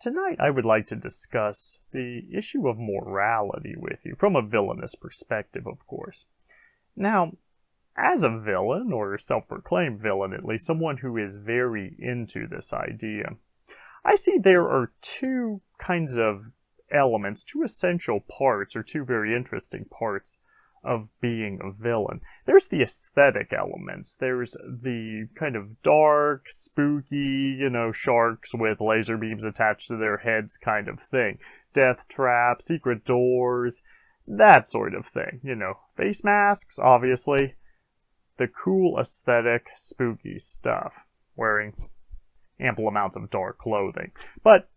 tonight I would like to discuss the issue of morality with you, from a villainous perspective, of course. Now, as a villain, or self-proclaimed villain at least, someone who is very into this idea, I see there are two kinds of elements, two essential parts, or two very interesting parts of being a villain. There's the aesthetic elements. There's the kind of dark, spooky, sharks with laser beams attached to their heads kind of thing. Death traps, secret doors, that sort of thing. Face masks, obviously. The cool, aesthetic, spooky stuff. Wearing ample amounts of dark clothing. But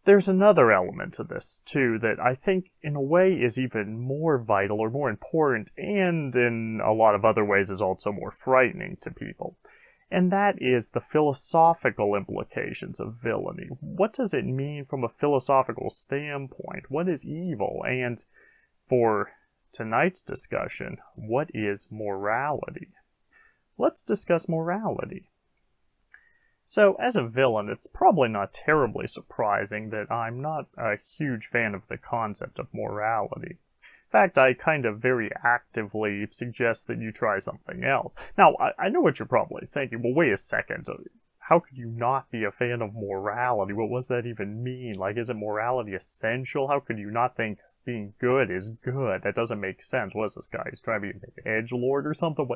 there's another element to this, too, that I think, in a way, is even more vital or more important, and in a lot of other ways is also more frightening to people. And that is the philosophical implications of villainy. What does it mean from a philosophical standpoint? What is evil? And for tonight's discussion, what is morality? Let's discuss morality. So, as a villain, it's probably not terribly surprising that I'm not a huge fan of the concept of morality. In fact, I kind of very actively suggest that you try something else. Now, I know what you're probably thinking. Well, wait a second. How could you not be a fan of morality? What does that even mean? Isn't morality essential? How could you not think being good is good? That doesn't make sense. What is this guy? He's trying to be an edgelord or something?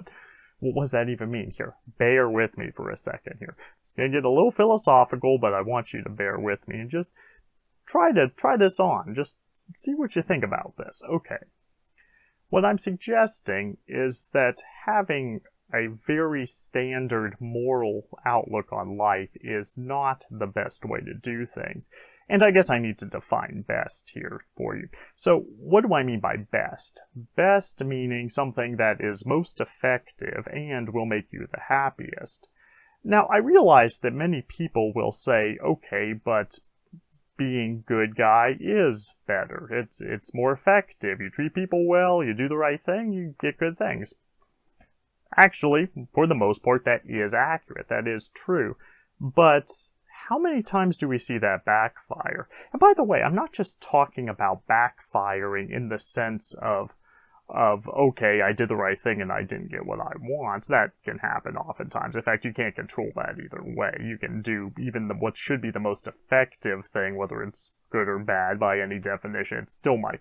What does that even mean? Here, bear with me for a second here. It's going to get a little philosophical, but I want you to bear with me and just try this on. Just see what you think about this. Okay. What I'm suggesting is that having a very standard moral outlook on life is not the best way to do things. And I guess I need to define best here for you. So what do I mean by best? Best meaning something that is most effective and will make you the happiest. Now, I realize that many people will say, okay, but being good guy is better. It's more effective. You treat people well, you do the right thing, you get good things. Actually, for the most part, that is accurate. That is true. But how many times do we see that backfire? And by the way, I'm not just talking about backfiring in the sense of okay, I did the right thing and I didn't get what I want. That can happen oftentimes. In fact, you can't control that either way. You can do even what should be the most effective thing, whether it's good or bad by any definition, it still might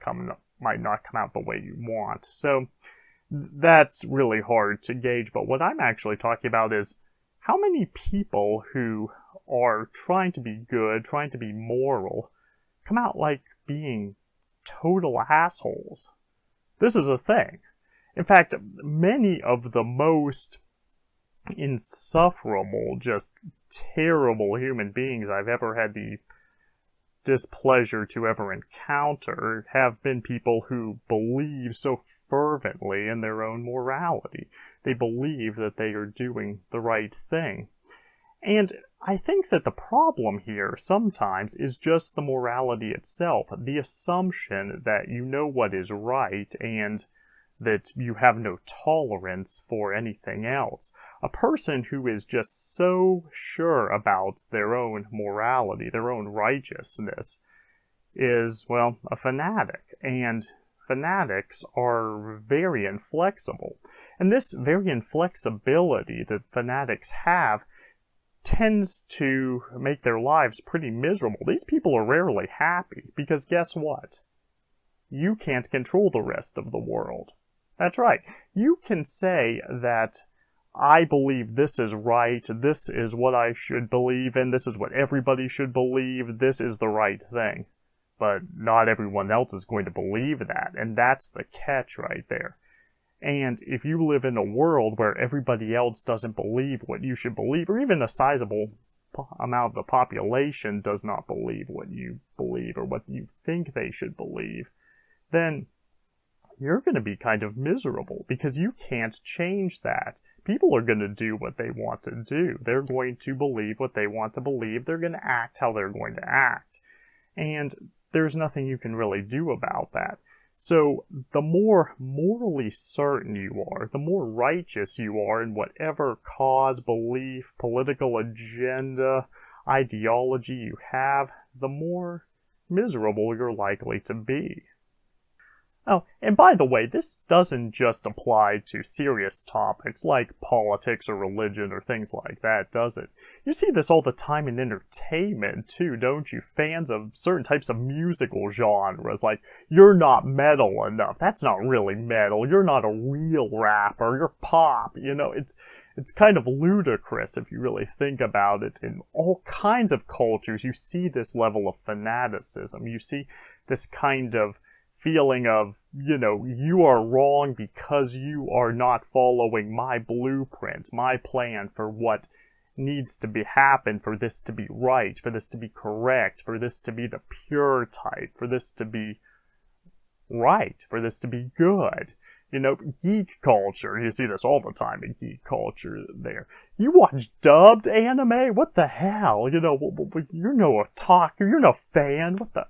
not come out the way you want. So that's really hard to gauge. But what I'm actually talking about is how many people who are trying to be good, trying to be moral, come out like being total assholes. This is a thing. In fact, many of the most insufferable, just terrible human beings I've ever had the displeasure to ever encounter have been people who believe so fervently in their own morality. They believe that they are doing the right thing. And I think that the problem here sometimes is just the morality itself, the assumption that you know what is right and that you have no tolerance for anything else. A person who is just so sure about their own morality, their own righteousness, is, well, a fanatic. And fanatics are very inflexible. And this very inflexibility that fanatics have tends to make their lives pretty miserable. These people are rarely happy, because guess what? You can't control the rest of the world. That's right. You can say that I believe this is right, this is what I should believe in, this is what everybody should believe, this is the right thing. But not everyone else is going to believe that, and that's the catch right there. And if you live in a world where everybody else doesn't believe what you should believe, or even a sizable amount of the population does not believe what you believe or what you think they should believe, then you're going to be kind of miserable because you can't change that. People are going to do what they want to do. They're going to believe what they want to believe. They're going to act how they're going to act. And there's nothing you can really do about that. So the more morally certain you are, the more righteous you are in whatever cause, belief, political agenda, ideology you have, the more miserable you're likely to be. Oh, and by the way, this doesn't just apply to serious topics like politics or religion or things like that, does it? You see this all the time in entertainment too, don't you? Fans of certain types of musical genres, like, you're not metal enough. That's not really metal. You're not a real rapper. You're pop. You know, it's kind of ludicrous if you really think about it. In all kinds of cultures, you see this level of fanaticism. You see this kind of feeling of, you know, you are wrong because you are not following my blueprint, my plan for what needs to be happen for this to be right, for this to be correct, for this to be the pure type, for this to be right, for this to be good. You know, geek culture, you see this all the time in geek culture there. You watch dubbed anime? What the hell? You know, you're no otaku, you're no fan, what the...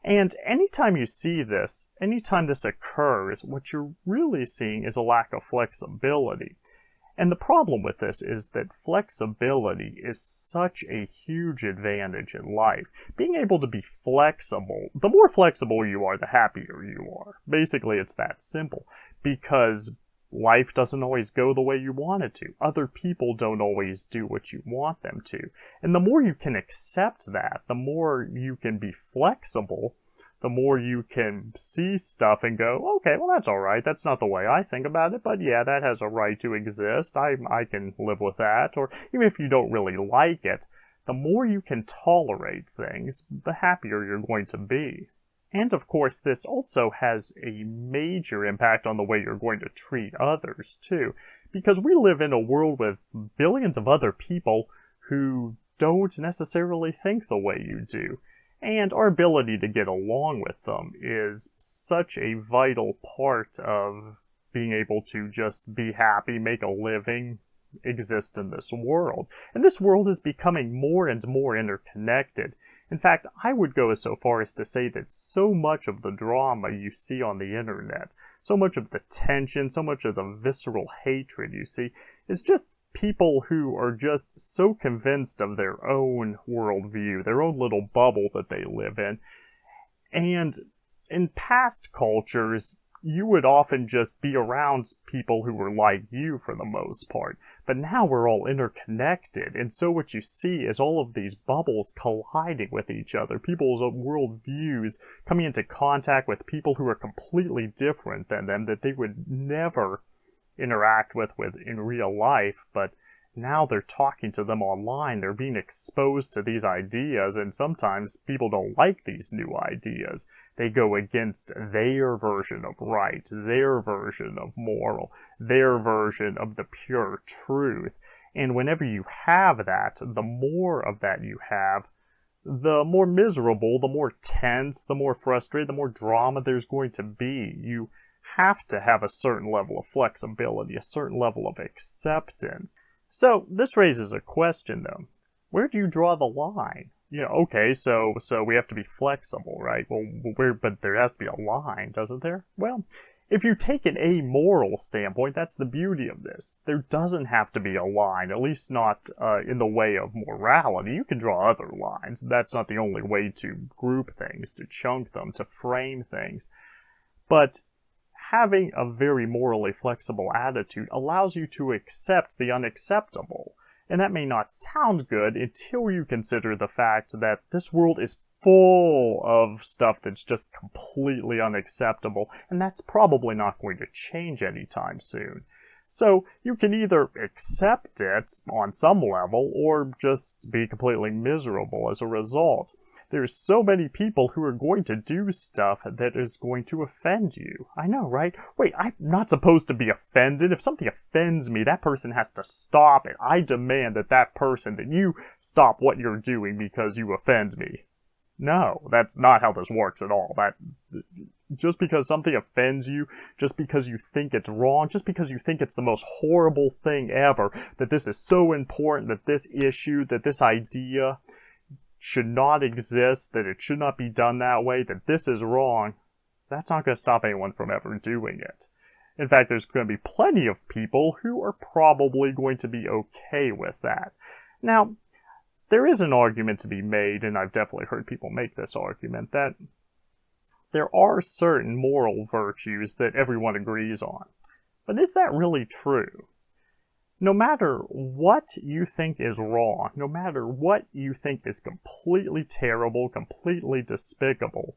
And anytime you see this, anytime this occurs, what you're really seeing is a lack of flexibility. And the problem with this is that flexibility is such a huge advantage in life. Being able to be flexible, the more flexible you are, the happier you are. Basically, it's that simple. Because life doesn't always go the way you want it to. Other people don't always do what you want them to. And the more you can accept that, the more you can be flexible, the more you can see stuff and go, okay, well, that's all right. That's not the way I think about it, but yeah, that has a right to exist. I can live with that. Or even if you don't really like it, the more you can tolerate things, the happier you're going to be. And of course, this also has a major impact on the way you're going to treat others, too. Because we live in a world with billions of other people who don't necessarily think the way you do. And our ability to get along with them is such a vital part of being able to just be happy, make a living, exist in this world. And this world is becoming more and more interconnected. In fact, I would go so far as to say that so much of the drama you see on the internet, so much of the tension, so much of the visceral hatred you see, is just people who are just so convinced of their own worldview, their own little bubble that they live in. And in past cultures, you would often just be around people who were like you for the most part. But now we're all interconnected, and so what you see is all of these bubbles colliding with each other, people's worldviews coming into contact with people who are completely different than them, that they would never interact with in real life, but now they're talking to them online, they're being exposed to these ideas, and sometimes people don't like these new ideas. They go against their version of right, their version of moral, their version of the pure truth. And whenever you have that, the more of that you have, the more miserable, the more tense, the more frustrated, the more drama there's going to be. You have to have a certain level of flexibility, a certain level of acceptance. So this raises a question, though. Where do you draw the line? You know, okay, so we have to be flexible, right? Well, but there has to be a line, doesn't there? Well, if you take an amoral standpoint, that's the beauty of this. There doesn't have to be a line, at least not in the way of morality. You can draw other lines. That's not the only way to group things, to chunk them, to frame things. But having a very morally flexible attitude allows you to accept the unacceptable. And that may not sound good until you consider the fact that this world is full of stuff that's just completely unacceptable, and that's probably not going to change anytime soon. So you can either accept it on some level, or just be completely miserable as a result. There's so many people who are going to do stuff that is going to offend you. I know, right? Wait, I'm not supposed to be offended. If something offends me, that person has to stop it. I demand that you stop what you're doing because you offend me. No, that's not how this works at all. Just because something offends you, just because you think it's wrong, just because you think it's the most horrible thing ever, that this is so important, that this issue, that this idea should not exist, that it should not be done that way, that this is wrong, that's not going to stop anyone from ever doing it. In fact, there's going to be plenty of people who are probably going to be okay with that. Now, there is an argument to be made, and I've definitely heard people make this argument, that there are certain moral virtues that everyone agrees on. But is that really true? No matter what you think is wrong, no matter what you think is completely terrible, completely despicable,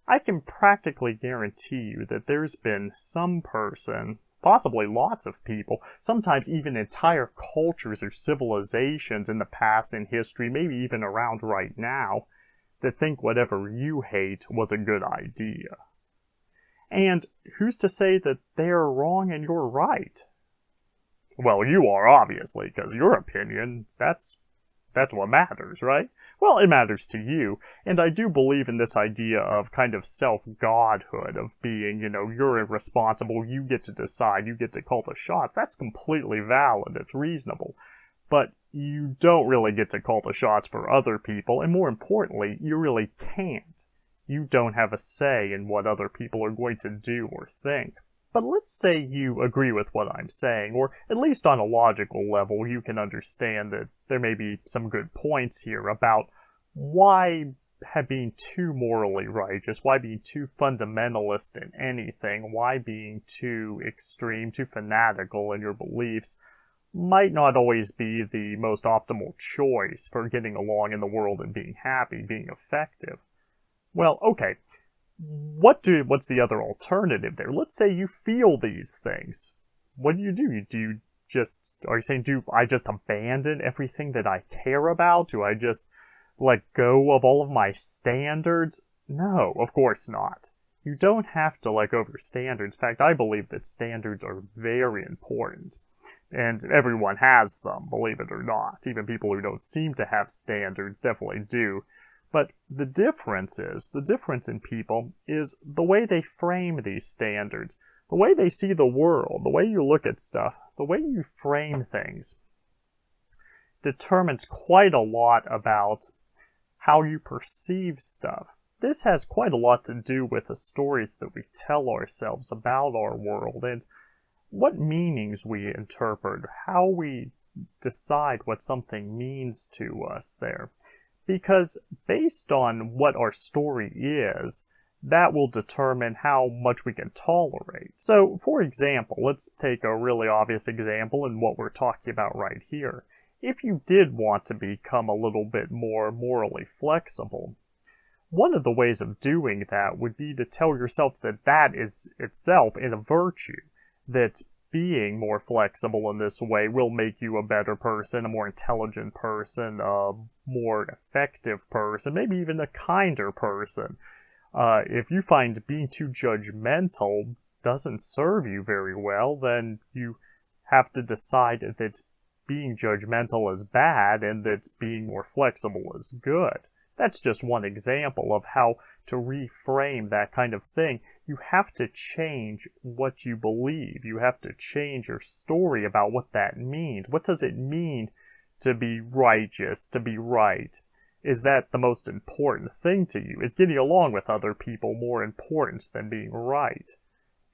I can practically guarantee you that there's been some person, possibly lots of people, sometimes even entire cultures or civilizations in the past in history, maybe even around right now, that think whatever you hate was a good idea. And who's to say that they're wrong and you're right? Well, you are, obviously, because your opinion, that's what matters, right? Well, it matters to you, and I do believe in this idea of kind of self-godhood, of being, you're irresponsible, you get to decide, you get to call the shots. That's completely valid, it's reasonable. But you don't really get to call the shots for other people, and more importantly, you really can't. You don't have a say in what other people are going to do or think. But let's say you agree with what I'm saying, or at least on a logical level you can understand that there may be some good points here about why being too morally righteous, why being too fundamentalist in anything, why being too extreme, too fanatical in your beliefs might not always be the most optimal choice for getting along in the world and being happy, being effective. Well, okay. What's the other alternative there? Let's say you feel these things. What do? Are you saying, do I just abandon everything that I care about? Do I just let go of all of my standards? No, of course not. You don't have to let go of your standards. In fact, I believe that standards are very important. And everyone has them, believe it or not. Even people who don't seem to have standards definitely do. But the difference in people is the way they frame these standards, the way they see the world, the way you look at stuff, the way you frame things determines quite a lot about how you perceive stuff. This has quite a lot to do with the stories that we tell ourselves about our world and what meanings we interpret, how we decide what something means to us there. Because based on what our story is, that will determine how much we can tolerate. So, for example, let's take a really obvious example in what we're talking about right here. If you did want to become a little bit more morally flexible, one of the ways of doing that would be to tell yourself that that is itself a virtue, that being more flexible in this way will make you a better person, a more intelligent person, a more effective person, maybe even a kinder person. If you find being too judgmental doesn't serve you very well, then you have to decide that being judgmental is bad and that being more flexible is good. That's just one example of how to reframe that kind of thing. You have to change what you believe. You have to change your story about what that means. What does it mean to be righteous, to be right? Is that the most important thing to you? Is getting along with other people more important than being right?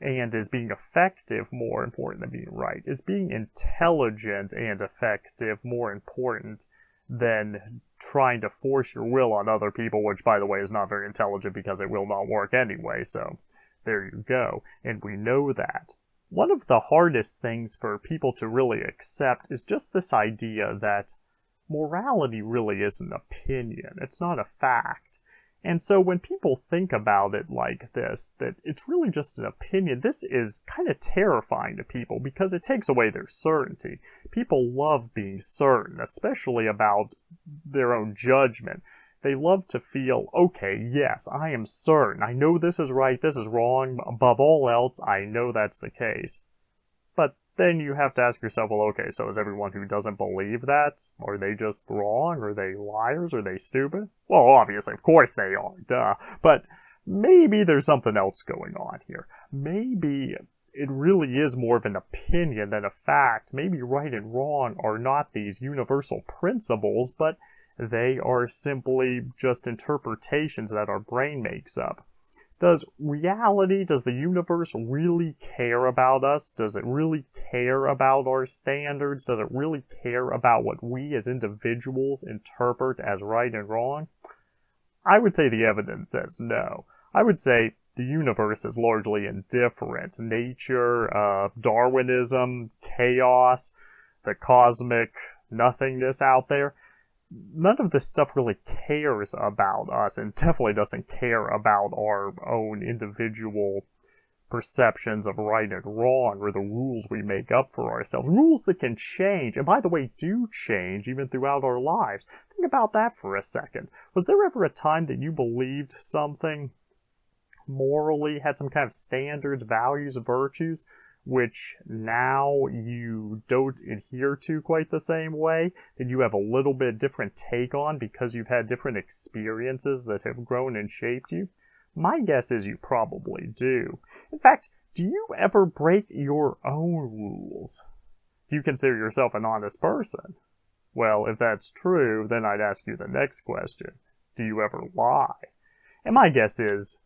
And is being effective more important than being right? Is being intelligent and effective more important than trying to force your will on other people, which, by the way, is not very intelligent because it will not work anyway, so there you go. And we know that. One of the hardest things for people to really accept is just this idea that morality really is an opinion. It's not a fact. And so when people think about it like this, that it's really just an opinion, this is kind of terrifying to people because it takes away their certainty. People love being certain, especially about their own judgment. They love to feel, okay, yes, I am certain. I know this is right, this is wrong. Above all else, I know that's the case. But then you have to ask yourself, well, okay, so is everyone who doesn't believe that? Are they just wrong? Are they liars? Are they stupid? Well, obviously, of course they are, duh. But maybe there's something else going on here. Maybe it really is more of an opinion than a fact. Maybe right and wrong are not these universal principles, but they are simply just interpretations that our brain makes up. Does reality, does the universe really care about us? Does it really care about our standards? Does it really care about what we as individuals interpret as right and wrong? I would say the evidence says no. I would say the universe is largely indifferent. Nature, Darwinism, chaos, the cosmic nothingness out there, none of this stuff really cares about us, and definitely doesn't care about our own individual perceptions of right and wrong, or the rules we make up for ourselves. Rules that can change, and by the way, do change even throughout our lives. Think about that for a second. Was there ever a time that you believed something morally, had some kind of standards, values, virtues, which now you don't adhere to quite the same way, that you have a little bit different take on because you've had different experiences that have grown and shaped you? My guess is you probably do. In fact, do you ever break your own rules? Do you consider yourself an honest person? Well, if that's true, then I'd ask you the next question. Do you ever lie? And my guess is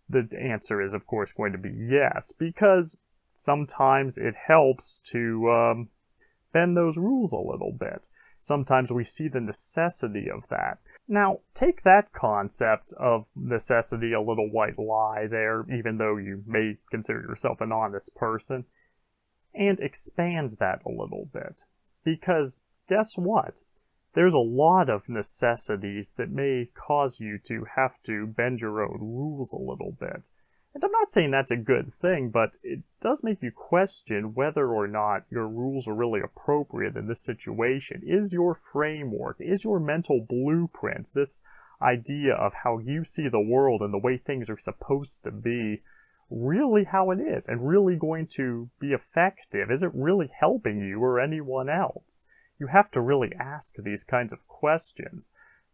the answer is, of course, going to be yes, because sometimes it helps to bend those rules a little bit. Sometimes we see the necessity of that. Now, take that concept of necessity, a little white lie there, even though you may consider yourself an honest person, and expand that a little bit. Because guess what? There's a lot of necessities that may cause you to have to bend your own rules a little bit. And I'm not saying that's a good thing, but it does make you question whether or not your rules are really appropriate in this situation. Is your framework, is your mental blueprint, this idea of how you see the world and the way things are supposed to be, really how it is and really going to be effective? Is it really helping you or anyone else? You have to really ask these kinds of questions.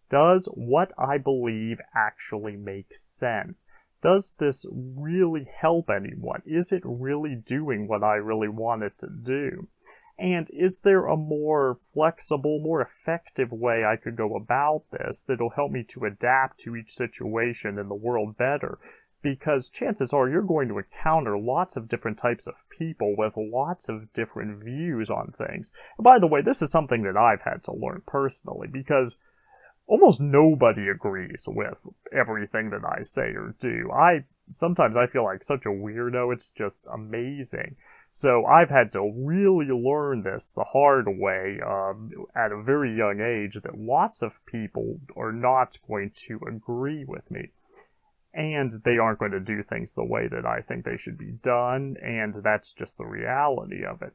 Does what I believe actually make sense? Does this really help anyone? Is it really doing what I really want it to do? And is there a more flexible, more effective way I could go about this that'll help me to adapt to each situation in the world better? Because chances are you're going to encounter lots of different types of people with lots of different views on things. And by the way, this is something that I've had to learn personally, because almost nobody agrees with everything that I say or do. Sometimes I feel like such a weirdo, it's just amazing. So I've had to really learn this the hard way at a very young age, that lots of people are not going to agree with me. And they aren't going to do things the way that I think they should be done, and that's just the reality of it.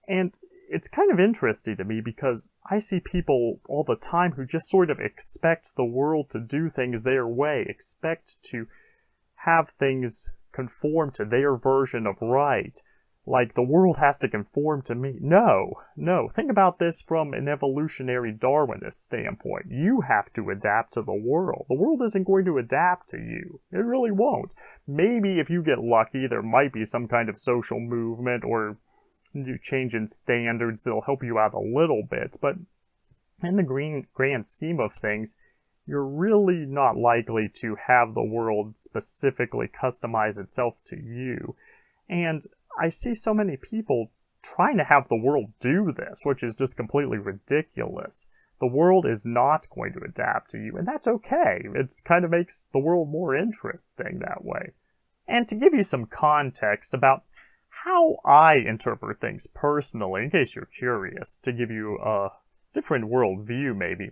And it's kind of interesting to me because I see people all the time who just sort of expect the world to do things their way, expect to have things conform to their version of right. Like the world has to conform to me. No. Think about this from an evolutionary Darwinist standpoint. You have to adapt to the world. The world isn't going to adapt to you. It really won't. Maybe if you get lucky, there might be some kind of social movement or change in standards that'll help you out a little bit, but in the grand scheme of things, you're really not likely to have the world specifically customize itself to you. And I see so many people trying to have the world do this, which is just completely ridiculous. The world is not going to adapt to you, and that's okay. It kind of makes the world more interesting that way. And to give you some context about how I interpret things personally, in case you're curious, to give you a different worldview maybe.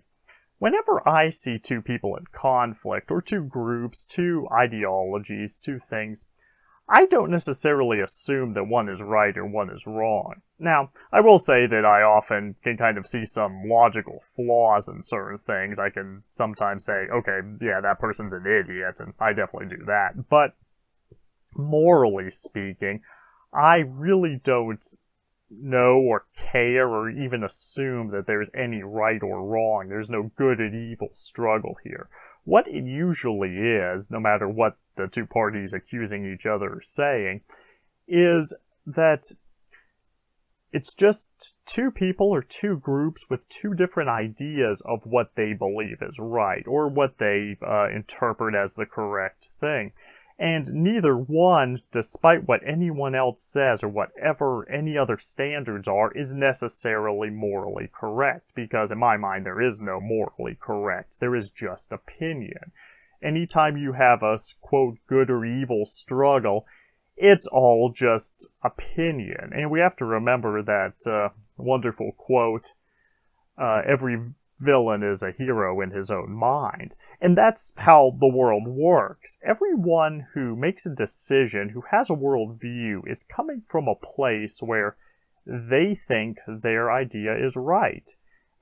Whenever I see two people in conflict, or two groups, two ideologies, two things, I don't necessarily assume that one is right or one is wrong. Now, I will say that I often can kind of see some logical flaws in certain things. I can sometimes say, okay, yeah, that person's an idiot, and I definitely do that. But morally speaking, I really don't know or care or even assume that there's any right or wrong. There's no good and evil struggle here. What it usually is, no matter what the two parties accusing each other are saying, is that it's just two people or two groups with two different ideas of what they believe is right, or what they interpret as the correct thing. And neither one, despite what anyone else says or whatever any other standards are, is necessarily morally correct. Because in my mind, there is no morally correct. There is just opinion. Anytime you have a, quote, good or evil struggle, it's all just opinion. And we have to remember that wonderful quote, every villain is a hero in his own mind. And that's how the world works. Everyone who makes a decision, who has a worldview, is coming from a place where they think their idea is right.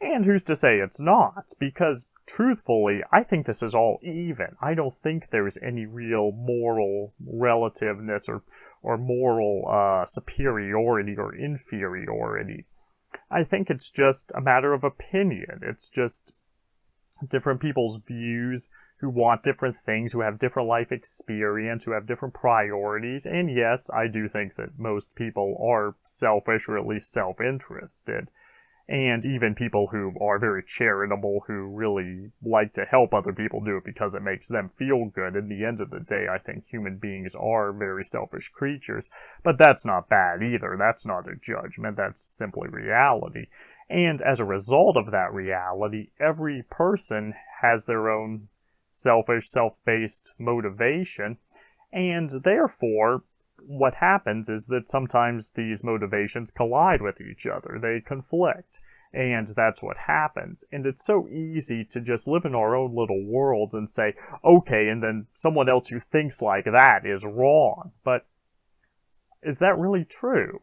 And who's to say it's not? Because, truthfully, I think this is all even. I don't think there's any real moral relativeness or moral superiority or inferiority. I think it's just a matter of opinion. It's just different people's views who want different things, who have different life experience, who have different priorities. And yes, I do think that most people are selfish or at least self-interested. And even people who are very charitable, who really like to help other people do it because it makes them feel good. In the end of the day, I think human beings are very selfish creatures. But that's not bad either. That's not a judgment. That's simply reality. And as a result of that reality, every person has their own selfish, self-based motivation. And therefore, what happens is that sometimes these motivations collide with each other. They conflict. And that's what happens. And it's so easy to just live in our own little worlds and say, okay, and then someone else who thinks like that is wrong. But is that really true?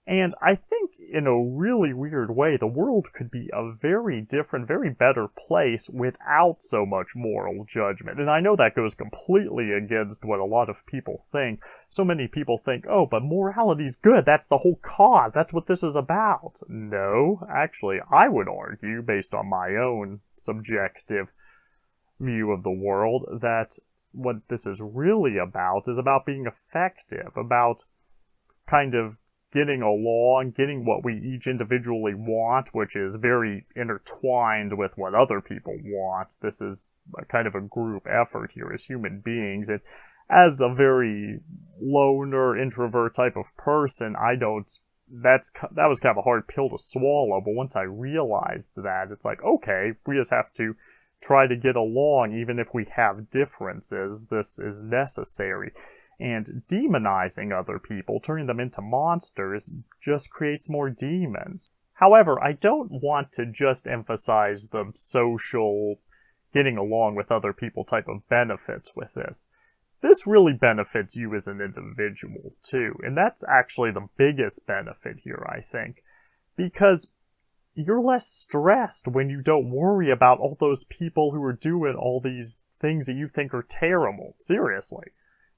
And I think in a really weird way, the world could be a very different, very better place without so much moral judgment. And I know that goes completely against what a lot of people think. So many people think, oh, but morality's good. That's the whole cause. That's what this is about. No, actually, I would argue, based on my own subjective view of the world, that what this is really about is about being effective, about kind of getting along, getting what we each individually want, which is very intertwined with what other people want. This is a kind of a group effort here as human beings. And as a very loner, introvert type of person, that was kind of a hard pill to swallow. But once I realized that, it's like, okay, we just have to try to get along even if we have differences. This is necessary. And demonizing other people, turning them into monsters, just creates more demons. However, I don't want to just emphasize the social, getting along with other people type of benefits with this. This really benefits you as an individual, too. And that's actually the biggest benefit here, I think. Because you're less stressed when you don't worry about all those people who are doing all these things that you think are terrible. Seriously.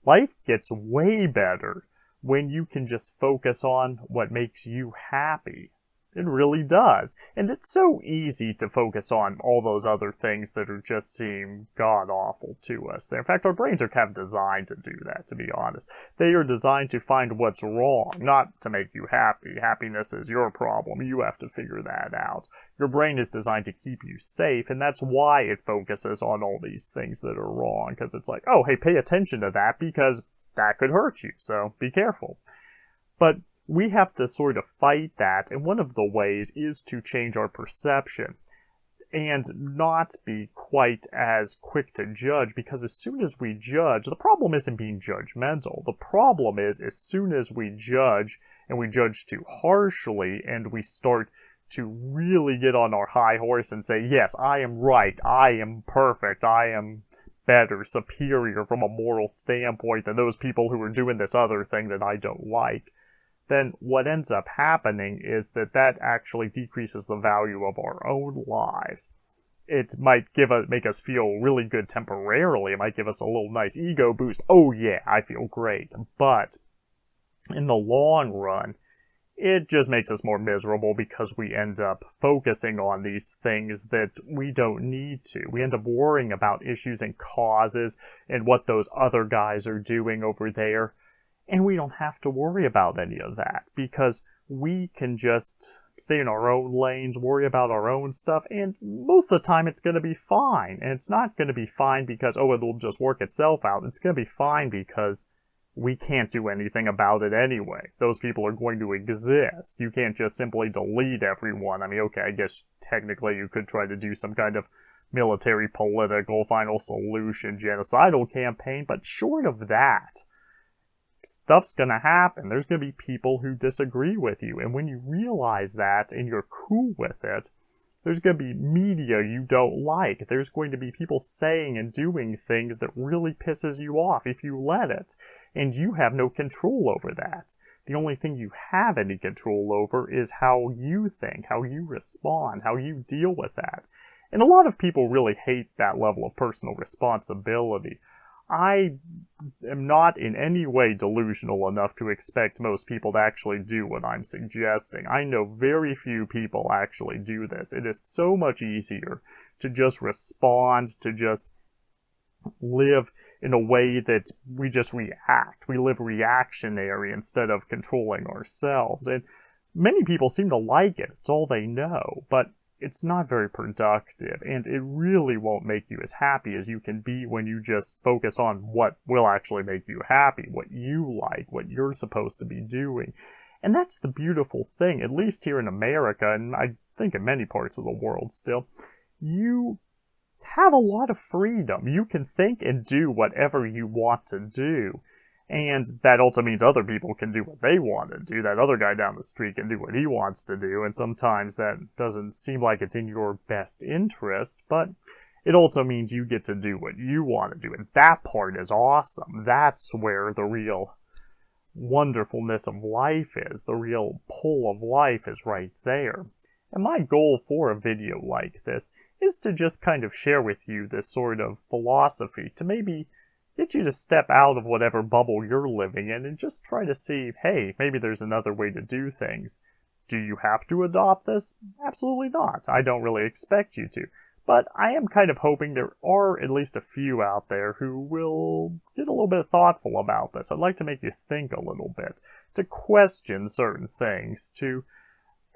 Life gets way better when you can just focus on what makes you happy. It really does. And it's so easy to focus on all those other things that are just seem god-awful to us. In fact, our brains are kind of designed to do that, to be honest. They are designed to find what's wrong, not to make you happy. Happiness is your problem. You have to figure that out. Your brain is designed to keep you safe, and that's why it focuses on all these things that are wrong. Because it's like, oh, hey, pay attention to that because that could hurt you, so be careful. But we have to sort of fight that, and one of the ways is to change our perception and not be quite as quick to judge, because as soon as we judge, the problem isn't being judgmental. The problem is as soon as we judge, and we judge too harshly, and we start to really get on our high horse and say, yes, I am right, I am perfect, I am better, superior from a moral standpoint than those people who are doing this other thing that I don't like, then what ends up happening is that actually decreases the value of our own lives. It might make us feel really good temporarily. It might give us a little nice ego boost. Oh yeah, I feel great. But in the long run, it just makes us more miserable because we end up focusing on these things that we don't need to. We end up worrying about issues and causes and what those other guys are doing over there. And we don't have to worry about any of that because we can just stay in our own lanes, worry about our own stuff, and most of the time it's going to be fine. And it's not going to be fine because, oh, it'll just work itself out. It's going to be fine because we can't do anything about it anyway. Those people are going to exist. You can't just simply delete everyone. I mean, okay, I guess technically you could try to do some kind of military, political, final solution, genocidal campaign, but short of that, stuff's gonna happen. There's gonna be people who disagree with you, and when you realize that and you're cool with it, there's going to be media you don't like. There's going to be people saying and doing things that really pisses you off if you let it. And you have no control over that. The only thing you have any control over is how you think, how you respond, how you deal with that. And a lot of people really hate that level of personal responsibility. I am not in any way delusional enough to expect most people to actually do what I'm suggesting. I know very few people actually do this. It is so much easier to just respond, to just live in a way that we just react. We live reactionary instead of controlling ourselves. And many people seem to like it. It's all they know. But it's not very productive, and it really won't make you as happy as you can be when you just focus on what will actually make you happy, what you like, what you're supposed to be doing. And that's the beautiful thing, at least here in America, and I think in many parts of the world still. You have a lot of freedom. You can think and do whatever you want to do. And that also means other people can do what they want to do. That other guy down the street can do what he wants to do. And sometimes that doesn't seem like it's in your best interest, but it also means you get to do what you want to do. And that part is awesome. That's where the real wonderfulness of life is. The real pull of life is right there. And my goal for a video like this is to just kind of share with you this sort of philosophy, to maybe get you to step out of whatever bubble you're living in and just try to see, hey, maybe there's another way to do things. Do you have to adopt this? Absolutely not. I don't really expect you to. But I am kind of hoping there are at least a few out there who will get a little bit thoughtful about this. I'd like to make you think a little bit, to question certain things, to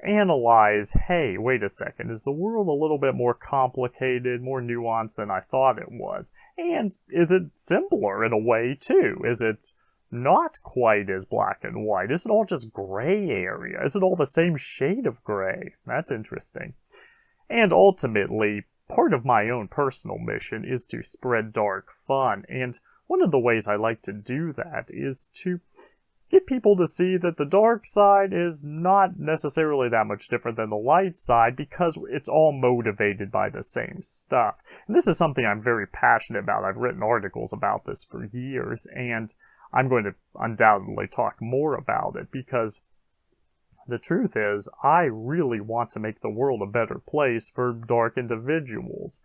analyze, hey, wait a second, is the world a little bit more complicated, more nuanced than I thought it was? And is it simpler in a way, too? Is it not quite as black and white? Is it all just gray area? Is it all the same shade of gray? That's interesting. And ultimately, part of my own personal mission is to spread dark fun, and one of the ways I like to do that is to get people to see that the dark side is not necessarily that much different than the light side because it's all motivated by the same stuff. And this is something I'm very passionate about. I've written articles about this for years, and I'm going to undoubtedly talk more about it because the truth is, I really want to make the world a better place for dark individuals.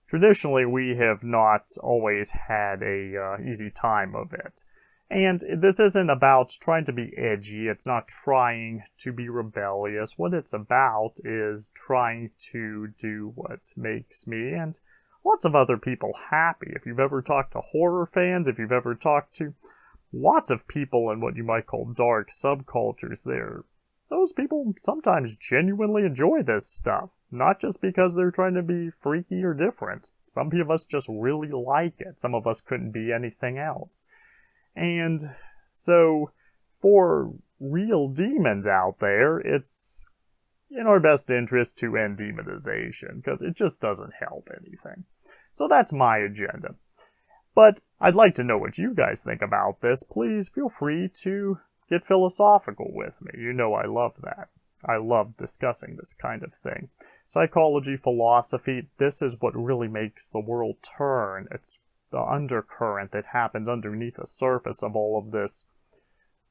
Traditionally, we have not always had a easy time of it. And this isn't about trying to be edgy, it's not trying to be rebellious. What it's about is trying to do what makes me and lots of other people happy. If you've ever talked to horror fans, if you've ever talked to lots of people in what you might call dark subcultures, those people sometimes genuinely enjoy this stuff. Not just because they're trying to be freaky or different. Some of us just really like it. Some of us couldn't be anything else. And so, for real demons out there, it's in our best interest to end demonization, because it just doesn't help anything. So that's my agenda. But I'd like to know what you guys think about this. Please feel free to get philosophical with me. You know I love that. I love discussing this kind of thing. Psychology, philosophy, this is what really makes the world turn. It's the undercurrent that happens underneath the surface of all of this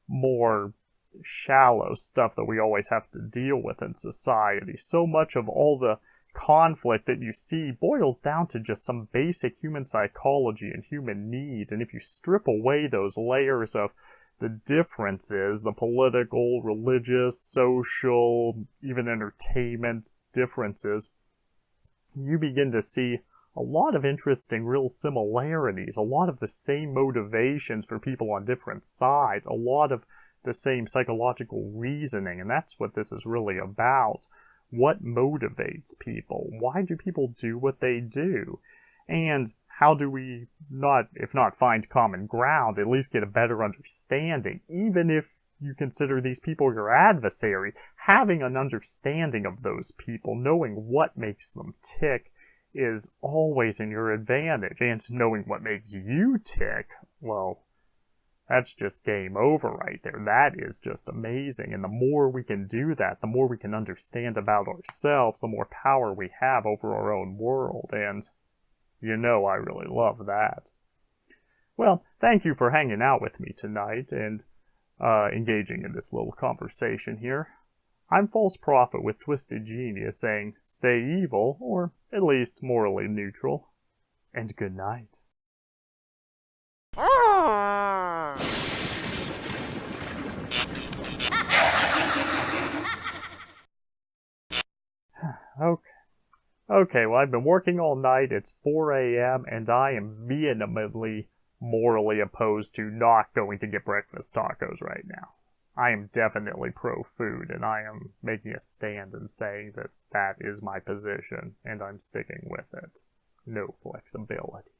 more shallow stuff that we always have to deal with in society. So much of all the conflict that you see boils down to just some basic human psychology and human needs. And if you strip away those layers of the differences, the political, religious, social, even entertainment differences, you begin to see a lot of interesting real similarities, a lot of the same motivations for people on different sides, a lot of the same psychological reasoning, and that's what this is really about. What motivates people? Why do people do what they do? And how do we not, if not find common ground, at least get a better understanding? Even if you consider these people your adversary, having an understanding of those people, knowing what makes them tick, is always in your advantage. And knowing what makes you tick, well, that's just game over right there. That is just amazing. And the more we can do that, the more we can understand about ourselves, the more power we have over our own world. And you know I really love that. Well, thank you for hanging out with me tonight and engaging in this little conversation here. I'm False Prophet with Twisted Genius saying, stay evil, or at least morally neutral, and good night. Okay, well, I've been working all night. It's 4 a.m., and I am vehemently morally opposed to not going to get breakfast tacos right now. I am definitely pro-food, and I am making a stand and saying that that is my position, and I'm sticking with it. No flexibility.